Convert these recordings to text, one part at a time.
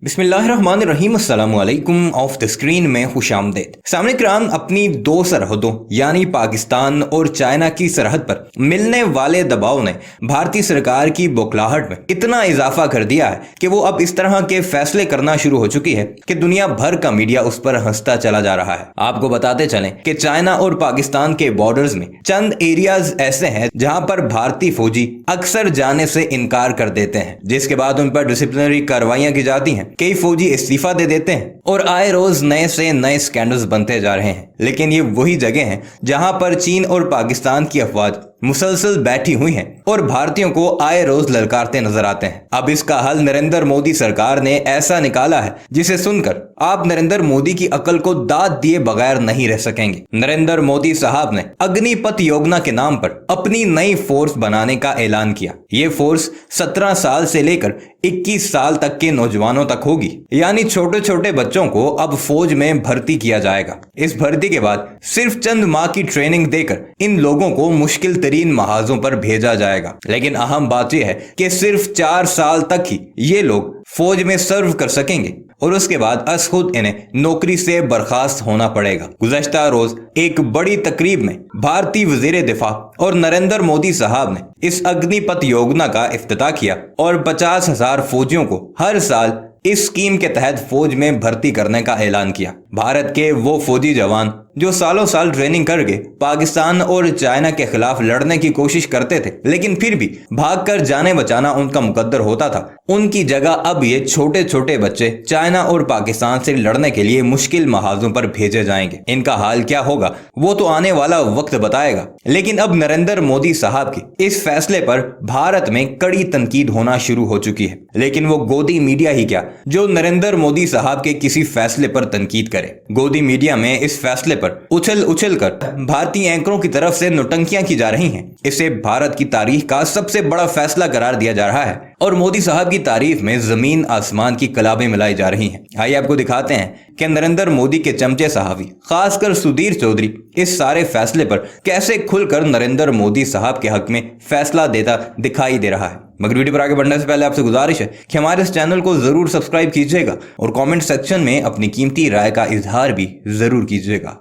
बिस्मिल्लाहिर्रहमानिर्रहीम अस्सलामु अलैकुम। ऑफ द स्क्रीन में खुशामदीद। सामने किराम, अपनी दो सरहदों यानी पाकिस्तान और चाइना की सरहद पर मिलने वाले दबाव ने भारतीय सरकार की बौखलाहट में इतना इजाफा कर दिया है कि वो अब इस तरह के फैसले करना शुरू हो चुकी है कि दुनिया भर का मीडिया उस पर हंसता चला जा रहा है। आपको बताते चलें कि चाइना और पाकिस्तान के बॉर्डर्स में चंद एरियाज ऐसे हैं जहां पर भारतीय फौजी अक्सर जाने से इनकार कर देते हैं, जिसके बाद उन पर डिसिप्लिनरी कार्रवाइयां की जाती हैं। कई फौजी इस्तीफा दे देते हैं और आए रोज नए से नए स्कैंडल्स बनते जा रहे हैं। लेकिन ये वही जगह हैं जहां पर चीन और पाकिस्तान की अफवाज मुसलसल बैठी हुई हैं और भारतीयों को आए रोज ललकारते नजर आते हैं। अब इसका हल नरेंद्र मोदी सरकार ने ऐसा निकाला है जिसे सुनकर आप नरेंद्र मोदी की अकल को दाद दिए बगैर नहीं रह सकेंगे। नरेंद्र मोदी साहब ने अग्निपथ योजना के नाम पर अपनी नई फोर्स बनाने का ऐलान किया। ये फोर्स 17 साल से लेकर 21 साल तक के नौजवानों तक होगी, यानी छोटे छोटे बच्चों को अब फौज में भर्ती किया जाएगा। इस भर्ती के बाद सिर्फ चंद माह की ट्रेनिंग देकर इन लोगों को मुश्किल तरीन महाजों पर भेजा जाएगा। लेकिन अहम बात यह है कि सिर्फ 4 साल तक ही ये लोग फौज में सर्व कर सकेंगे और उसके बाद अस खुद इन्हें नौकरी से बर्खास्त होना पड़ेगा। गुज़श्ता रोज एक बड़ी तकरीब में भारतीय वजीर दिफा और नरेंद्र मोदी साहब ने इस अग्निपथ योजना का इफ्तिताह किया और 50,000 फौजियों को हर साल इस स्कीम के तहत फौज में भर्ती करने का ऐलान किया। भारत के वो फौजी जवान जो सालों साल ट्रेनिंग करके पाकिस्तान और चाइना के खिलाफ लड़ने की कोशिश करते थे, लेकिन फिर भी भागकर जाने बचाना उनका मुकद्दर होता था, उनकी जगह अब ये छोटे छोटे बच्चे चाइना और पाकिस्तान से लड़ने के लिए मुश्किल महाजों पर भेजे जाएंगे। इनका हाल क्या होगा वो तो आने वाला वक्त बताएगा। लेकिन अब नरेंद्र मोदी साहब के इस फैसले पर भारत में कड़ी तनकीद होना शुरू हो चुकी है। लेकिन वो गोदी मीडिया ही क्या जो नरेंद्र मोदी साहब के किसी फैसले पर तनकीद करे। गोदी मीडिया में इस फैसले पर उछल उछल कर भारतीय एंकरों की तरफ से नौटंकियां की जा रही हैं। इसे भारत की तारीख का सबसे बड़ा फैसला करार दिया जा रहा है और मोदी साहब की तारीफ में जमीन आसमान की कलाबें मिलाई जा रही हैं। आइए आपको दिखाते हैं कि नरेंद्र मोदी के चमचे साहबी खासकर सुधीर चौधरी इस सारे फैसले पर कैसे खुलकर नरेंद्र मोदी साहब के हक में फैसला देता दिखाई दे रहा है। मगर वीडियो पर आगे बढ़ने से पहले आपसे गुजारिश है कि हमारे इस चैनल को जरूर सब्सक्राइब कीजिएगा और कमेंट सेक्शन में अपनी कीमती राय का इजहार भी जरूर कीजिएगा।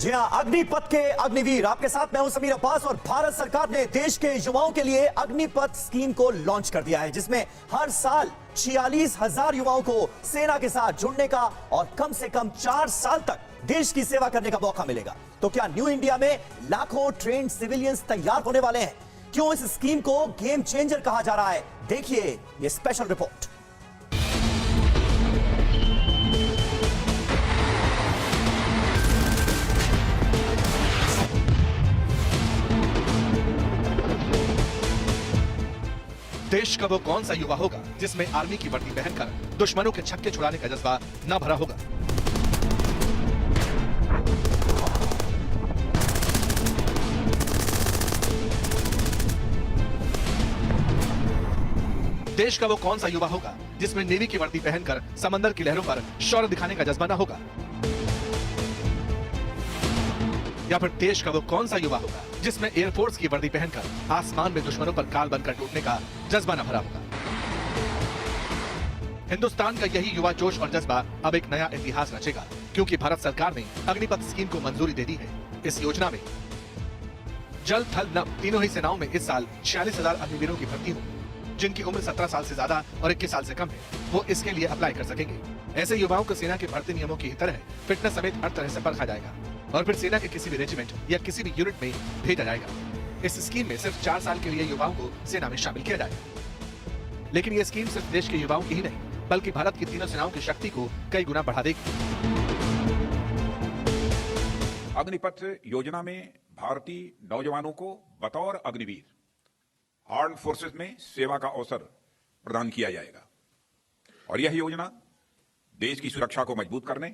जी हाँ, अग्निपथ के अग्निवीर आपके साथ मैं हूं समीर अब्बास। और भारत सरकार ने देश के युवाओं के लिए अग्निपथ स्कीम को लॉन्च कर दिया है, जिसमें हर साल 46,000 युवाओं को सेना के साथ जुड़ने का और कम से कम 4 साल तक देश की सेवा करने का मौका मिलेगा। तो क्या न्यू इंडिया में लाखों ट्रेन्ड सिविलियंस तैयार होने वाले हैं? क्यों इस स्कीम को गेम चेंजर कहा जा रहा है? देखिए ये स्पेशल रिपोर्ट। देश का वो कौन सा युवा होगा जिसमें आर्मी की वर्दी पहनकर दुश्मनों के छक्के छुड़ाने का जज्बा न भरा होगा? देश का वो कौन सा युवा होगा जिसमें नेवी की वर्दी पहनकर समंदर की लहरों पर शौर्य दिखाने का जज्बा न होगा? या फिर देश का वो कौन सा युवा होगा जिसमें एयरफोर्स की वर्दी पहनकर आसमान में दुश्मनों पर काल बनकर टूटने का जज्बा न भरा होगा? हिंदुस्तान का यही युवा जोश और जज्बा अब एक नया इतिहास रचेगा, क्योंकि भारत सरकार ने अग्निपथ स्कीम को मंजूरी दे दी है। इस योजना में जल थल नभ तीनों ही सेनाओं में इस साल 46,000 अग्निवीरों की भर्ती होगी। जिनकी उम्र 17 साल से ज्यादा और 21 साल से कम है, वो इसके लिए अप्लाई कर सकेंगे। ऐसे युवाओं को सेना के भर्ती नियमों की तरह फिटनेस समेत हर तरह से परखा जाएगा और फिर सेना के किसी भी रेजिमेंट या किसी भी यूनिट में भेजा जाएगा। इस स्कीम में सिर्फ 4 साल के लिए युवाओं को सेना में शामिल किया जाएगा। लेकिन यह स्कीम सिर्फ देश के युवाओं की ही नहीं, बल्कि भारत की तीनों सेनाओं की शक्ति को कई गुना बढ़ा देगी। अग्निपथ योजना में भारतीय नौजवानों को बतौर अग्निवीर आर्म्ड फोर्सेस में सेवा का अवसर प्रदान किया जाएगा और यह योजना देश की सुरक्षा को मजबूत करने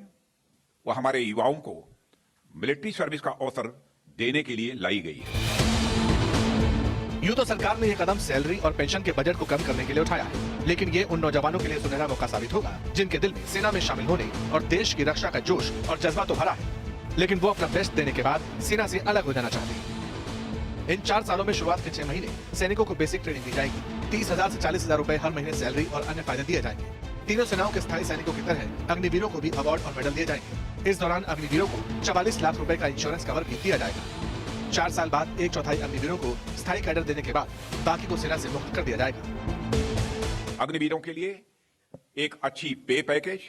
व हमारे युवाओं को मिलिट्री सर्विस का अवसर देने के लिए लाई गई है। यूं तो सरकार ने यह कदम सैलरी और पेंशन के बजट को कम करने के लिए उठाया है, लेकिन ये उन नौजवानों के लिए सुनहरा मौका साबित होगा जिनके दिल में सेना में शामिल होने और देश की रक्षा का जोश और जज्बा तो भरा है, लेकिन वो अपना बेस्ट देने के बाद सेना से अलग हो जाना चाहते हैं। इन 4 सालों में शुरुआत के 6 महीने सैनिकों को बेसिक ट्रेनिंग दी जाएगी। 30,000 से 40,000 रुपए हर महीने सैलरी और अन्य फायदे दिए जाएंगे। तीनों सेनाओं के स्थायी सैनिकों की तरह अग्निवीरों को भी अवार्ड और मेडल दिए जाएंगे। इस दौरान अग्निवीरों को 44 लाख रुपए का इंश्योरेंस कवर भी दिया जाएगा। 4 साल बाद 1/4 अग्निवीरों को स्थायी कैडर देने के बाद बाकी को सेना से मुक्त कर दिया जाएगा। अग्निवीरों के लिए एक अच्छी पे पैकेज,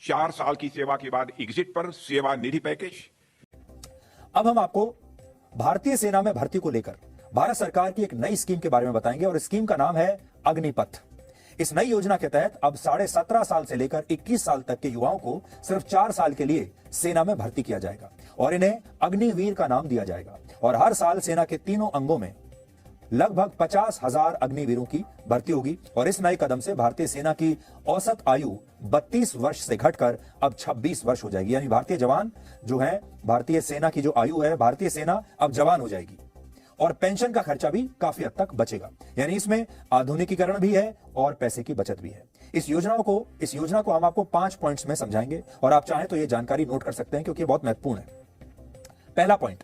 4 साल की सेवा के बाद एग्जिट पर सेवा निधि पैकेज। अब हम आपको भारतीय सेना में भर्ती को लेकर भारत सरकार की एक नई स्कीम के बारे में बताएंगे और स्कीम का नाम है अग्निपथ। इस नई योजना के तहत अब 17.5 साल से लेकर 21 साल तक के युवाओं को सिर्फ 4 साल के लिए सेना में भर्ती किया जाएगा और इन्हें अग्निवीर का नाम दिया जाएगा। और हर साल सेना के तीनों अंगों में लगभग 50,000 अग्निवीरों की भर्ती होगी। और इस नए कदम से भारतीय सेना की औसत आयु 32 वर्ष से घटकर अब 26 वर्ष हो जाएगी। यानी भारतीय जवान जो है, भारतीय सेना की जो आयु है, भारतीय सेना अब जवान हो जाएगी। और पेंशन का खर्चा भी काफी हद तक बचेगा। यानी इसमें आधुनिकीकरण भी है और पैसे की बचत भी है। इस योजना को हम आपको 5 पॉइंट्स में समझाएंगे और आप चाहें तो ये जानकारी नोट कर सकते हैं क्योंकि ये बहुत महत्वपूर्ण है। पहला पॉइंट,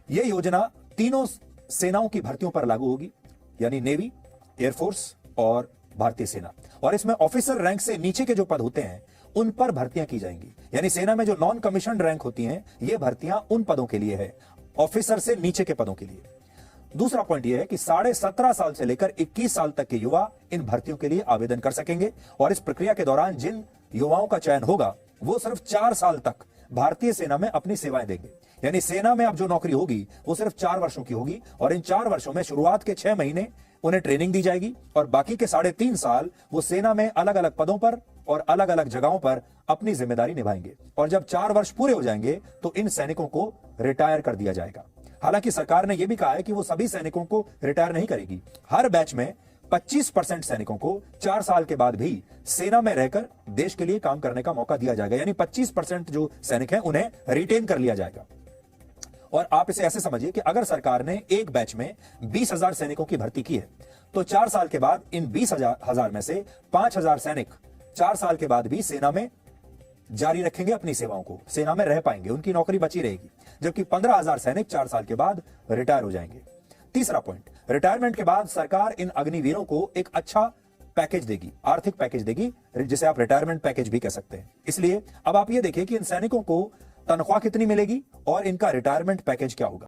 ये योजना तीनों सेनाओं की भर्तियों पर लागू होगी, यानी नेवी, एयरफोर्स और भारतीय सेना। और इसमें ऑफिसर रैंक से नीचे के जो पद होते हैं उन पर भर्तियां की जाएंगी। यानी सेना में जो नॉन कमीशन रैंक होती हैं, ये भर्तियां उन पदों के लिए है, ऑफिसर से नीचे के पदों के लिए। दूसरा पॉइंट यह है कि 17.5 साल से लेकर 21 साल तक के युवा इन भर्तियों के लिए आवेदन कर सकेंगे। और इस प्रक्रिया के दौरान जिन युवाओं का चयन होगा वो सिर्फ 4 साल तक भारतीय सेना में अपनी सेवाएं देंगे। यानी सेना में अब जो नौकरी होगी वो सिर्फ 4 वर्षों की होगी और इन 4 वर्षों में शुरुआत के 6 महीने उन्हें ट्रेनिंग दी जाएगी और बाकी के 3.5 साल वो सेना में अलग अलग पदों पर और अलग अलग जगहों पर अपनी जिम्मेदारी निभाएंगे। और जब 4 वर्ष पूरे हो जाएंगे तो इन सैनिकों को रिटायर कर दिया जाएगा। हालांकि सरकार ने यह भी कहा है कि वो सभी सैनिकों को रिटायर नहीं करेगी। हर बैच में 25% सैनिकों को 4 साल के बाद भी सेना में रहकर देश के लिए काम करने का मौका दिया जाएगा। यानी 25% जो सैनिक हैं उन्हें रिटेन कर लिया जाएगा। और आप इसे ऐसे समझिए कि अगर सरकार ने एक बैच में 20,000 सैनिकों की भर्ती की है तो 4 साल के बाद इन 20,000 में से 5,000 सैनिक 4 साल के बाद भी सेना में जारी रखेंगे अपनी सेवाओं को, सेना में रह पाएंगे, उनकी नौकरी बची रहेगी। जबकि 15,000 सैनिक 4 साल के बाद रिटायर हो जाएंगे। तीसरा पॉइंट, रिटायरमेंट के बाद सरकार इन अग्निवीरों को एक अच्छा पैकेज देगी, आर्थिक पैकेज देगी, जिसे आप रिटायरमेंट पैकेज भी कह सकते हैं। इसलिए अब आप ये देखिए कि इन सैनिकों को तनख्वाह कितनी मिलेगी और इनका रिटायरमेंट पैकेज क्या होगा।